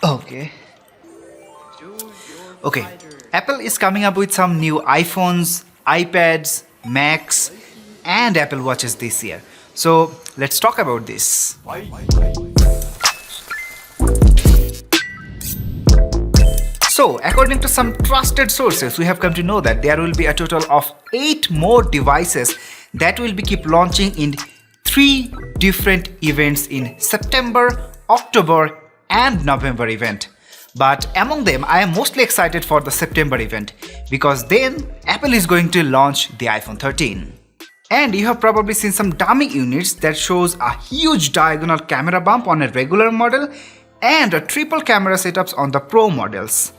Okay. Okay. Apple is coming up with some new iPhones, iPads, Macs, and Apple Watches this year. So let's talk about this. So, according to some trusted sources, we have come to know that there will be a total of 8 more devices that will be keep launching in 3 different events in September, October, and November event. But among them, I am mostly excited for the September event because then Apple is going to launch the iPhone 13. And you have probably seen some dummy units that shows a huge diagonal camera bump on a regular model and a triple camera setups on the Pro models.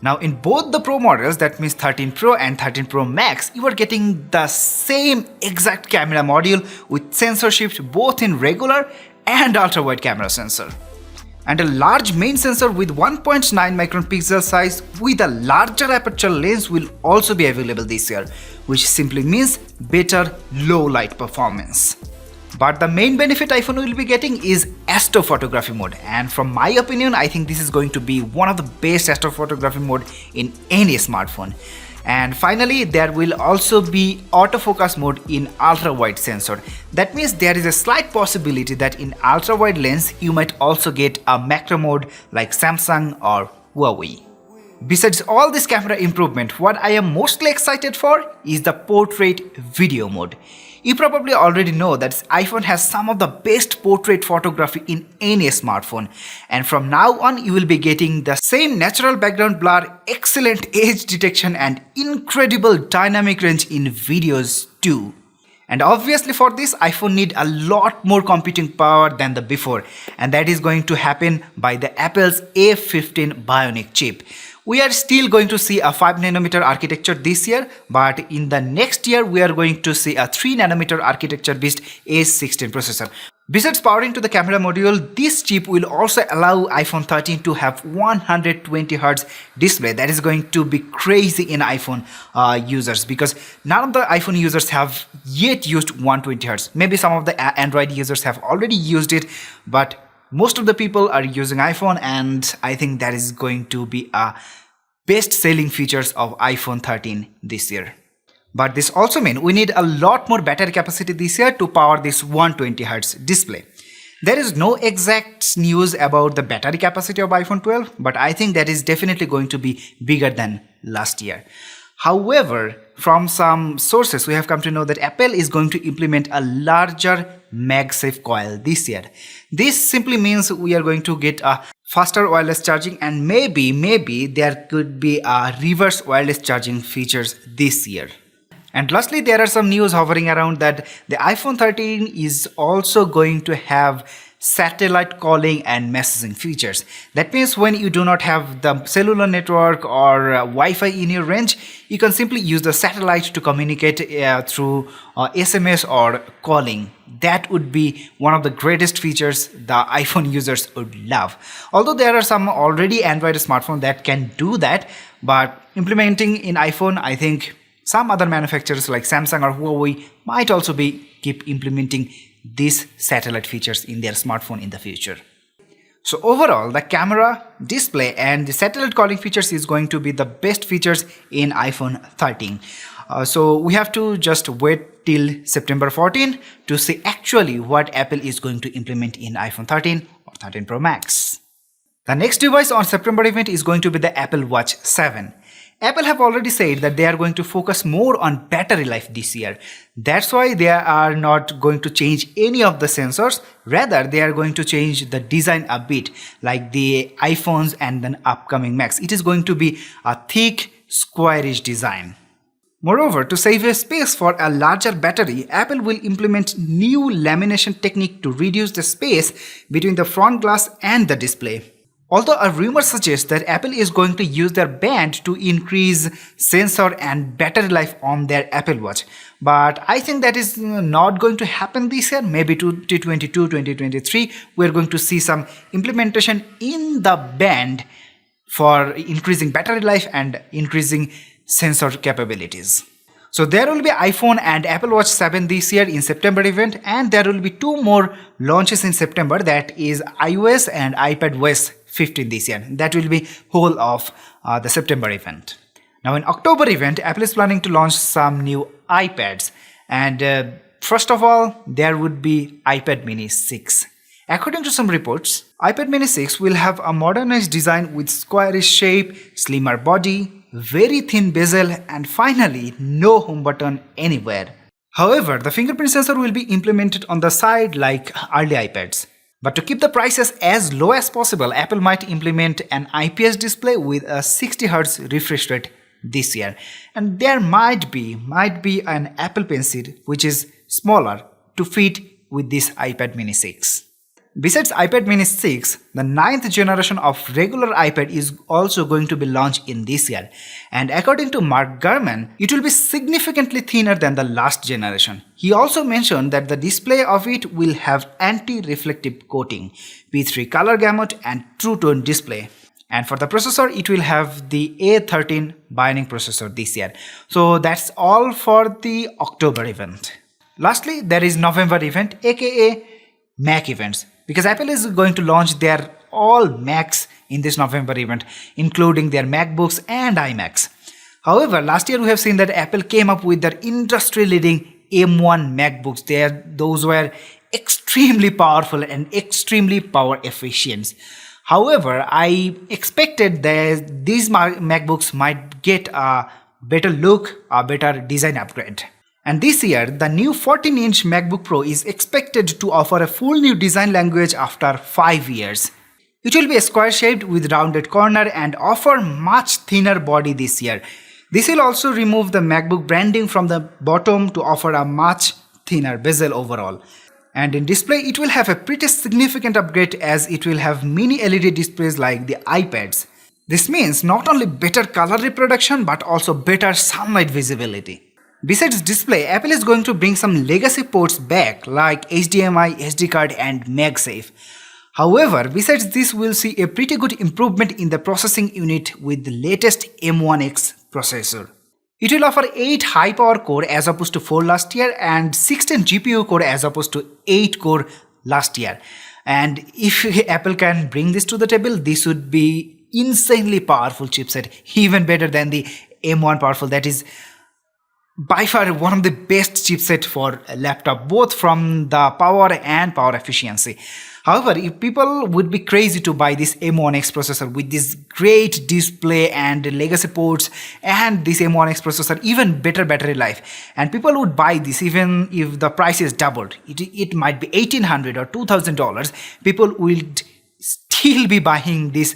Now in both the Pro models, that means 13 Pro and 13 Pro Max, you are getting the same exact camera module with sensor shift both in regular and ultra-wide camera sensor. And a large main sensor with 1.9 micron pixel size with a larger aperture lens will also be available this year, which simply means better low light performance. But the main benefit iPhone will be getting is astrophotography mode, and from my opinion, I think this is going to be one of the best astrophotography mode in any smartphone. And finally, there will also be autofocus mode in ultra-wide sensor. That means there is a slight possibility that in ultra-wide lens, you might also get a macro mode like Samsung or Huawei. Besides all this camera improvement, what I am mostly excited for is the portrait video mode. You probably already know that iPhone has some of the best portrait photography in any smartphone, and from now on you will be getting the same natural background blur, excellent edge detection and incredible dynamic range in videos too. And obviously for this, iPhone need a lot more computing power than the before, and that is going to happen by the Apple's A15 Bionic chip. We are still going to see a 5nm architecture this year, but in the next year we are going to see a 3nm architecture based A16 processor. Besides powering to the camera module, this chip will also allow iPhone 13 to have 120Hz display. That is going to be crazy in iPhone users, because none of the iPhone users have yet used 120Hz. Maybe some of the Android users have already used it, but most of the people are using iPhone, and I think that is going to be a best selling features of iPhone 13 this year. But this also means we need a lot more battery capacity this year to power this 120Hz display. There is no exact news about the battery capacity of iPhone 12, but I think that is definitely going to be bigger than last year. However, from some sources we have come to know that Apple is going to implement a larger MagSafe coil this year. This simply means we are going to get a faster wireless charging, and maybe there could be a reverse wireless charging features this year. And lastly, there are some news hovering around that the iPhone 13 is also going to have satellite calling and messaging features. That means when you do not have the cellular network or Wi-Fi in your range, you can simply use the satellite to communicate through SMS or calling. That would be one of the greatest features the iPhone users would love. Although there are some already Android smartphones that can do that, but implementing in iPhone, I think some other manufacturers like Samsung or Huawei might also keep implementing these satellite features in their smartphone in the future. So overall, the camera, display and the satellite calling features is going to be the best features in iPhone 13. So we have to just wait till September 14 to see actually what Apple is going to implement in iPhone 13 or 13 Pro Max. The next device on September event is going to be the Apple Watch 7. Apple have already said that they are going to focus more on battery life this year. That's why they are not going to change any of the sensors. Rather, they are going to change the design a bit, like the iPhones and then upcoming Macs. It is going to be a thick, squarish design. Moreover, to save a space for a larger battery, Apple will implement new lamination technique to reduce the space between the front glass and the display. Although a rumor suggests that Apple is going to use their band to increase sensor and battery life on their Apple Watch. But I think that is not going to happen this year. Maybe 2022, 2023, we're going to see some implementation in the band for increasing battery life and increasing sensor capabilities. So there will be iPhone and Apple Watch 7 this year in September event, and there will be 2 more launches in September, that is iOS and iPadOS 15 this year. That will be whole of the September event. Now in October event, Apple is planning to launch some new iPads, and first of all, there would be iPad mini 6. According to some reports, iPad mini 6 will have a modernized design with squarish shape, slimmer body, very thin bezel, and finally no home button anywhere. However, the fingerprint sensor will be implemented on the side like early iPads. But to keep the prices as low as possible, Apple might implement an IPS display with a 60Hz refresh rate this year. And there might be an Apple Pencil which is smaller to fit with this iPad mini 6. Besides iPad mini 6, the 9th generation of regular iPad is also going to be launched in this year, and according to Mark Gurman, it will be significantly thinner than the last generation. He also mentioned that the display of it will have anti-reflective coating, P3 color gamut and true tone display. And for the processor, it will have the A13 Bionic processor this year. So that's all for the October event. Lastly, there is November event, aka Mac events, because Apple is going to launch their all Macs in this November event, including their MacBooks and iMacs. However, last year we have seen that Apple came up with their industry-leading M1 MacBooks. Those were extremely powerful and extremely power efficient. However, I expected that these MacBooks might get a better look, a better design upgrade. And this year, the new 14-inch MacBook Pro is expected to offer a full new design language after 5 years. It will be square-shaped with rounded corner and offer much thinner body this year. This will also remove the MacBook branding from the bottom to offer a much thinner bezel overall. And in display, it will have a pretty significant upgrade as it will have mini LED displays like the iPads. This means not only better color reproduction but also better sunlight visibility. Besides display, Apple is going to bring some legacy ports back like HDMI, SD card and MagSafe. However, besides this, we'll see a pretty good improvement in the processing unit with the latest M1X processor. It will offer 8 high-power core as opposed to 4 last year and 16 GPU core as opposed to 8 core last year. And if Apple can bring this to the table, this would be insanely powerful chipset, even better than the M1 powerful. That is by far one of the best chipset for a laptop, both from the power and power efficiency. However, if people would be crazy to buy this M1X processor with this great display and legacy ports and this M1X processor, even better battery life, and people would buy this even if the price is doubled, it might be $1,800 or $2,000, people will still be buying this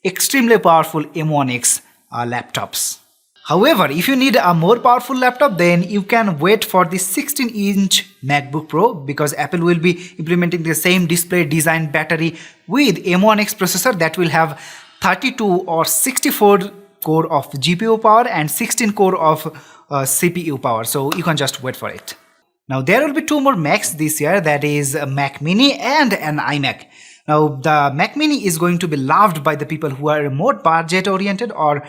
extremely powerful M1X laptops. However, if you need a more powerful laptop, then you can wait for the 16-inch MacBook Pro, because Apple will be implementing the same display, design, battery with M1X processor that will have 32 or 64 core of GPU power and 16 core of CPU power. So you can just wait for it. Now there will be 2 more Macs this year, that is a Mac Mini and an iMac. Now the Mac Mini is going to be loved by the people who are more budget oriented or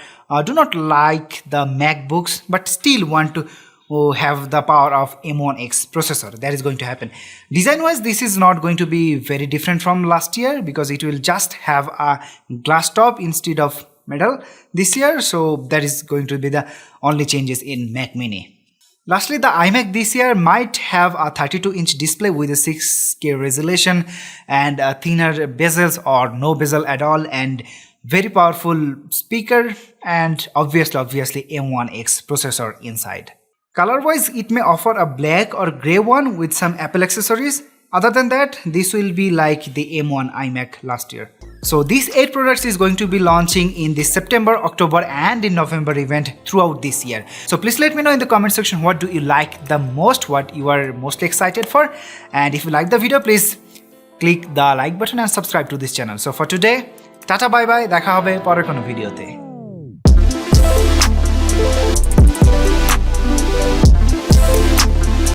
do not like the MacBooks but still want to have the power of M1X processor. That is going to happen. Design wise, this is not going to be very different from last year because it will just have a glass top instead of metal this year. So that is going to be the only changes in Mac Mini. Lastly, the iMac this year might have a 32-inch display with a 6K resolution and a thinner bezels or no bezel at all, and very powerful speaker and obviously M1X processor inside. Color-wise, it may offer a black or grey one with some Apple accessories. Other than that, this will be like the M1 iMac last year. So these 8 products is going to be launching in the September, October and in November event throughout this year. So please let me know in the comment section what do you like the most, what you are mostly excited for. And if you like the video, please click the like button and subscribe to this channel. So for today, tata bye bye, দেখা হবে পরের কোনো ভিডিওতে।